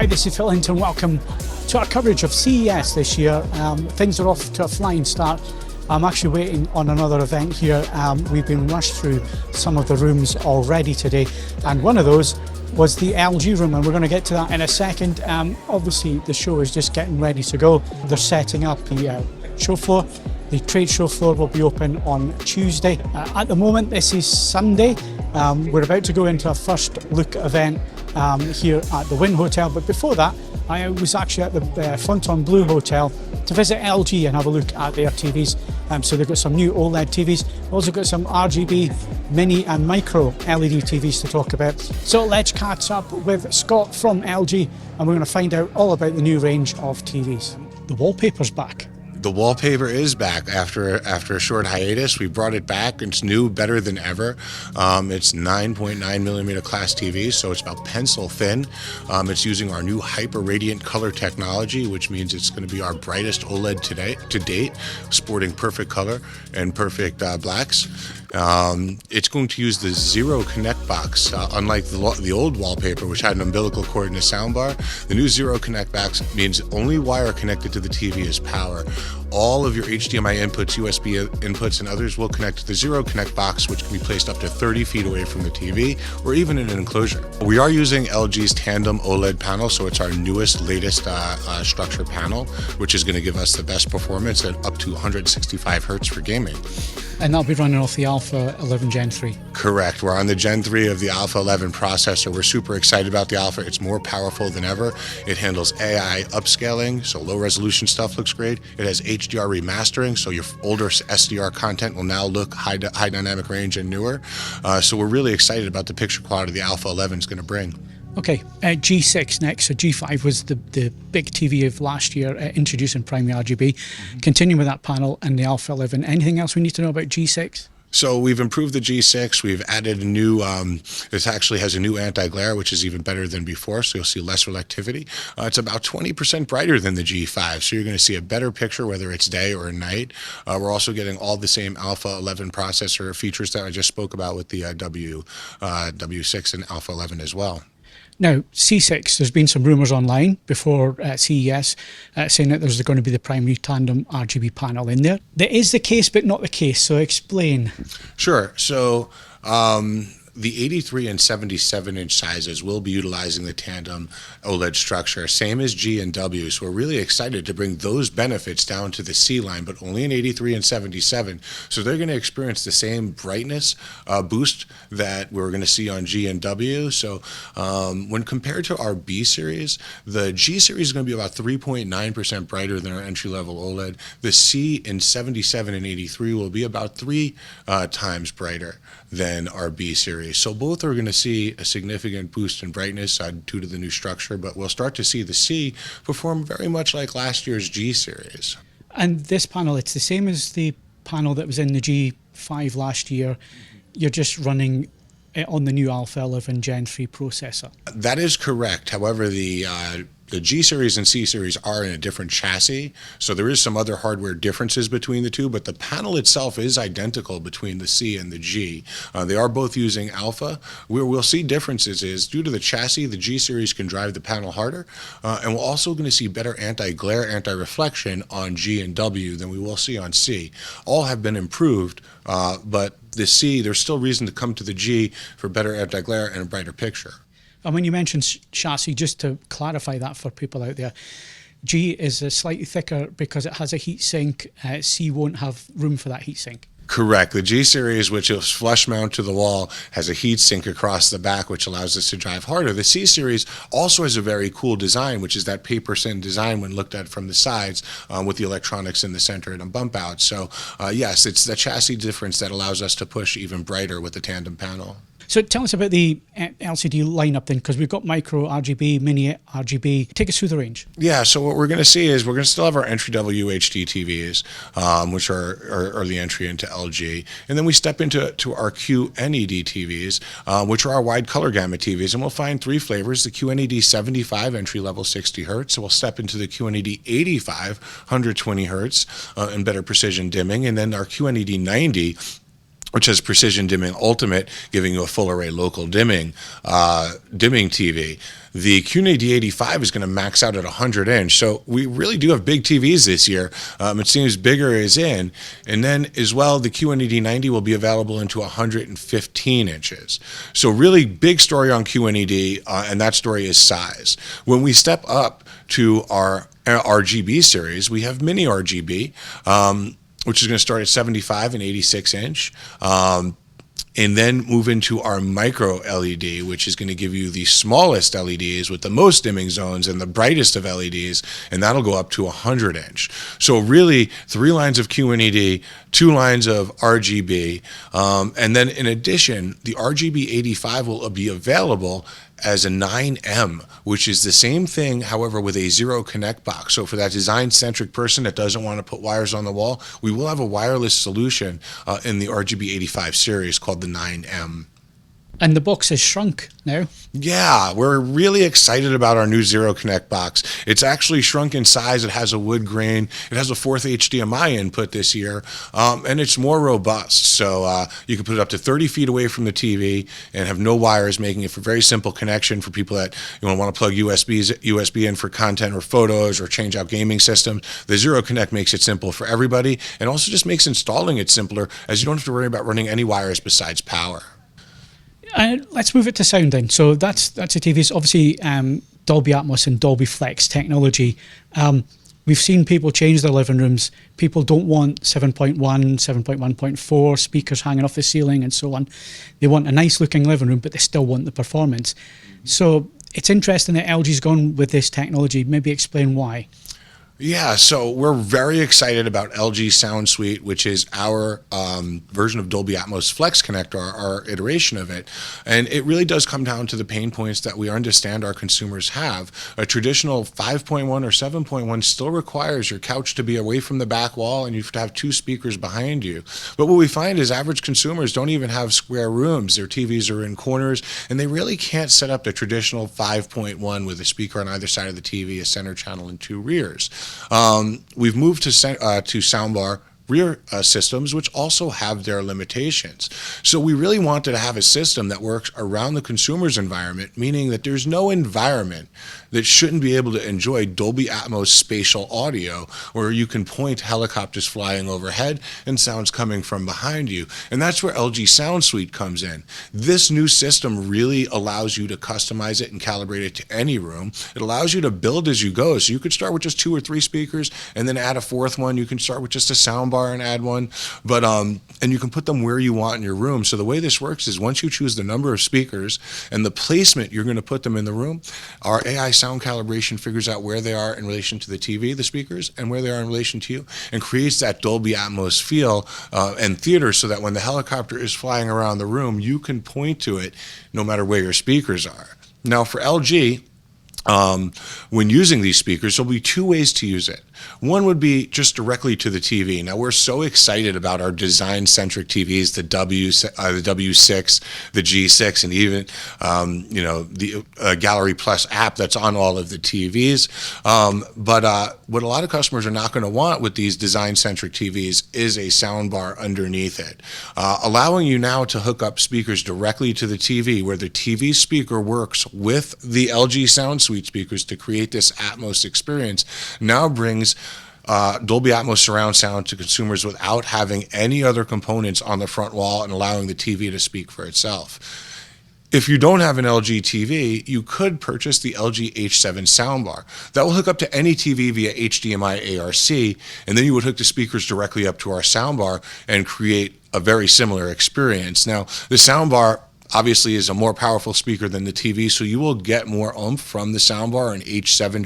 Hi, this is Phil Hinton. Welcome to our coverage of CES this year. Things are off to a flying start. I'm actually waiting on another event here. We've been rushed through some of the rooms already today, and one of those was the LG room, and we're going to get to that in a second. Obviously, the show is just getting ready to go. They're setting up the show floor. The trade show floor will be open on Tuesday. At the moment, this is Sunday. We're about to go into our first look event here at the Wynn Hotel, but before that, I was actually at the Fontainebleau Hotel to visit LG and have a look at their TVs. So they've got some new OLED TVs. They've also got some RGB mini and micro LED TVs to talk about. So let's catch up with Scott from LG, and we're going to find out all about the new range of TVs. The wallpaper's back. The wallpaper is back after a short hiatus. We brought it back. It's new, better than ever. It's 9.9 millimeter class TV, so it's about pencil thin. It's using our new hyper radiant color technology, which means it's going to be our brightest OLED to date, sporting perfect color and perfect blacks. It's going to use the Zero Connect box. Unlike the old wallpaper, which had an umbilical cord and a soundbar, the new Zero Connect box means only wire connected to the TV is power. All of your HDMI inputs, USB inputs, and others will connect to the Zero Connect box, which can be placed up to 30 feet away from the TV or even in an enclosure. We are using LG's Tandem OLED panel, so it's our latest structure panel, which is going to give us the best performance at up to 165 hertz for gaming. And that'll be running off the Alpha 11 Gen 3. Correct. We're on the Gen 3 of the Alpha 11 processor. We're super excited about the Alpha. It's more powerful than ever. It handles AI upscaling, so low resolution stuff looks great. It has HDR remastering, so your older SDR content will now look high dynamic range and newer. So we're really excited about the picture quality the Alpha 11 is going to bring. Okay, G6 next. So G5 was the big TV of last year, introducing Primary RGB. Continuing with that panel and the Alpha 11. Anything else we need to know about G6? So we've improved the G6. We've added a new, this actually has a new anti-glare, which is even better than before, so you'll see less reflectivity. It's about 20% brighter than the G5, so you're going to see a better picture whether it's day or night. We're also getting all the same Alpha 11 processor features that I just spoke about with the W6 and Alpha 11 as well. Now, C6, there's been some rumours online before CES saying that there's going to be the primary tandem RGB panel in there. That is the case, but not the case, so explain. Sure. So the 83 and 77 inch sizes will be utilizing the tandem OLED structure, same as G and W. So we're really excited to bring those benefits down to the C line, but only in 83 and 77. So they're going to experience the same brightness boost that we're going to see on G and W. So when compared to our B series, the G series is going to be about 3.9% brighter than our entry-level OLED. The C in 77 and 83 will be about 3 times brighter than our B series. So both are going to see a significant boost in brightness due to the new structure, but we'll start to see the C perform very much like last year's G series. And this panel, it's the same as the panel that was in the G5 last year. You're just running on the new Alpha 11 Gen 3 processor. That is correct. However, the G series and C series are in a different chassis, so there is some other hardware differences between the two, but the panel itself is identical between the C and the G. They are both using Alpha. Where we'll see differences is due to the chassis, the G series can drive the panel harder, and we're also going to see better anti-glare, anti-reflection on G and W than we will see on C. All have been improved, but the C, there's still reason to come to the G for better anti-glare and a brighter picture. And when you mentioned chassis, just to clarify that for people out there, G is slightly thicker because it has a heat sink. C won't have room for that heat sink. Correct. The G series, which is flush mount to the wall, has a heat sink across the back, which allows us to drive harder. The C series also has a very cool design, which is that paper thin design when looked at from the sides, with the electronics in the center and a bump out. So yes, it's the chassis difference that allows us to push even brighter with the tandem panel. So tell us about the LCD lineup then, because we've got micro RGB, mini RGB. Take us through the range. Yeah, so what we're going to see is we're going to still have our entry-level UHD TVs, which are the entry into LG. And then we step into our QNED TVs, which are our wide color gamut TVs. And we'll find 3 flavors, the QNED 75, entry-level 60 hertz. So we'll step into the QNED 85, 120 hertz, and better precision dimming. And then our QNED 90, which has Precision Dimming Ultimate, giving you a full array local dimming TV. The QNAD85 is going to max out at 100-inch. So we really do have big TVs this year. It seems bigger is in. And then as well, the QNAD90 will be available into 115 inches. So really big story on QNAD, and that story is size. When we step up to our RGB series, we have mini RGB, which is going to start at 75 and 86 inch. And then move into our micro LED, which is going to give you the smallest LEDs with the most dimming zones and the brightest of LEDs, and that'll go up to 100 inch. So really 3 lines of QNED, 2 lines of RGB, and then in addition, the RGB 85 will be available as a 9M, which is the same thing, however, with a zero connect box. So for that design-centric person that doesn't want to put wires on the wall, we will have a wireless solution in the RGB 85 series called the 9M. And the box has shrunk now. Yeah, we're really excited about our new Zero Connect box. It's actually shrunk in size. It has a wood grain. It has a 4th HDMI input this year, and it's more robust. So you can put it up to 30 feet away from the TV and have no wires, making it for very simple connection for people that want to plug USB in for content or photos or change out gaming systems. The Zero Connect makes it simple for everybody, and also just makes installing it simpler, as you don't have to worry about running any wires besides power. Let's move it to sound then. So that's a TV. It's obviously Dolby Atmos and Dolby Flex technology. We've seen people change their living rooms. People don't want 7.1, 7.1.4 speakers hanging off the ceiling and so on. They want a nice looking living room, but they still want the performance. So it's interesting that LG's gone with this technology. Maybe explain why. Yeah, so we're very excited about LG Sound Suite, which is our version of Dolby Atmos Flex Connect, our iteration of it. And it really does come down to the pain points that we understand our consumers have. A traditional 5.1 or 7.1 still requires your couch to be away from the back wall and you have to have 2 speakers behind you. But what we find is average consumers don't even have square rooms. Their TVs are in corners, and they really can't set up the traditional 5.1 with a speaker on either side of the TV, a center channel, and 2 rears. We've moved to soundbar rear systems, which also have their limitations. So we really wanted to have a system that works around the consumer's environment, meaning that there's no environment that shouldn't be able to enjoy Dolby Atmos spatial audio, where you can point helicopters flying overhead and sounds coming from behind you. And that's where LG Sound Suite comes in. This new system really allows you to customize it and calibrate it to any room. It allows you to build as you go. So you could start with just 2 or 3 speakers and then add a 4th one. You can start with just a soundbar and add one, but and you can put them where you want in your room. So the way this works is once you choose the number of speakers and the placement you're going to put them in the room, our AI sound calibration figures out where they are in relation to the TV, the speakers, and where they are in relation to you, and creates that Dolby Atmos feel and theater, so that when the helicopter is flying around the room, you can point to it no matter where your speakers are. Now for LG, when using these speakers, there'll be 2 ways to use it. One would be just directly to the TV. Now, we're so excited about our design-centric TVs, the W6, the G6, and even the Gallery Plus app that's on all of the TVs. But what a lot of customers are not going to want with these design-centric TVs is a soundbar underneath it, allowing you now to hook up speakers directly to the TV, where the TV speaker works with the LG Sound Suite speakers to create this Atmos experience. Now brings Dolby Atmos surround sound to consumers without having any other components on the front wall and allowing the TV to speak for itself. If you don't have an LG TV, you could purchase the LG H7 soundbar. That will hook up to any TV via HDMI ARC, and then you would hook the speakers directly up to our soundbar and create a very similar experience. Now, the soundbar obviously is a more powerful speaker than the TV, so you will get more oomph from the soundbar, an H7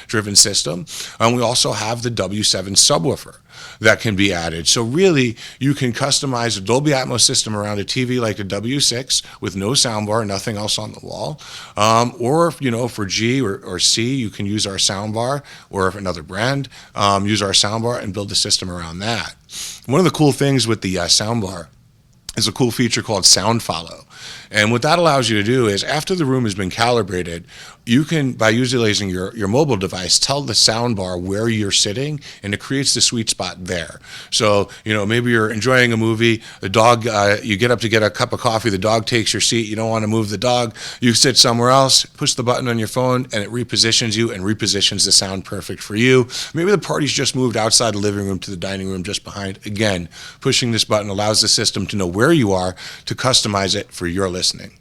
driven system. And we also have the W7 subwoofer that can be added. So really, you can customize a Dolby Atmos system around a TV like a W6 with no soundbar, nothing else on the wall. Or for G or C, you can use our soundbar, or if another brand, use our soundbar and build a system around that. One of the cool things with the soundbar is a cool feature called Sound Follow. And what that allows you to do is, after the room has been calibrated, you can, by utilizing your mobile device, tell the soundbar where you're sitting, and it creates the sweet spot there. So, maybe you're enjoying a movie, the dog, you get up to get a cup of coffee, the dog takes your seat, you don't want to move the dog, you sit somewhere else, push the button on your phone, and it repositions you and repositions the sound perfect for you. Maybe the party's just moved outside the living room to the dining room just behind. Again, pushing this button allows the system to know where you are to customize it for your listening.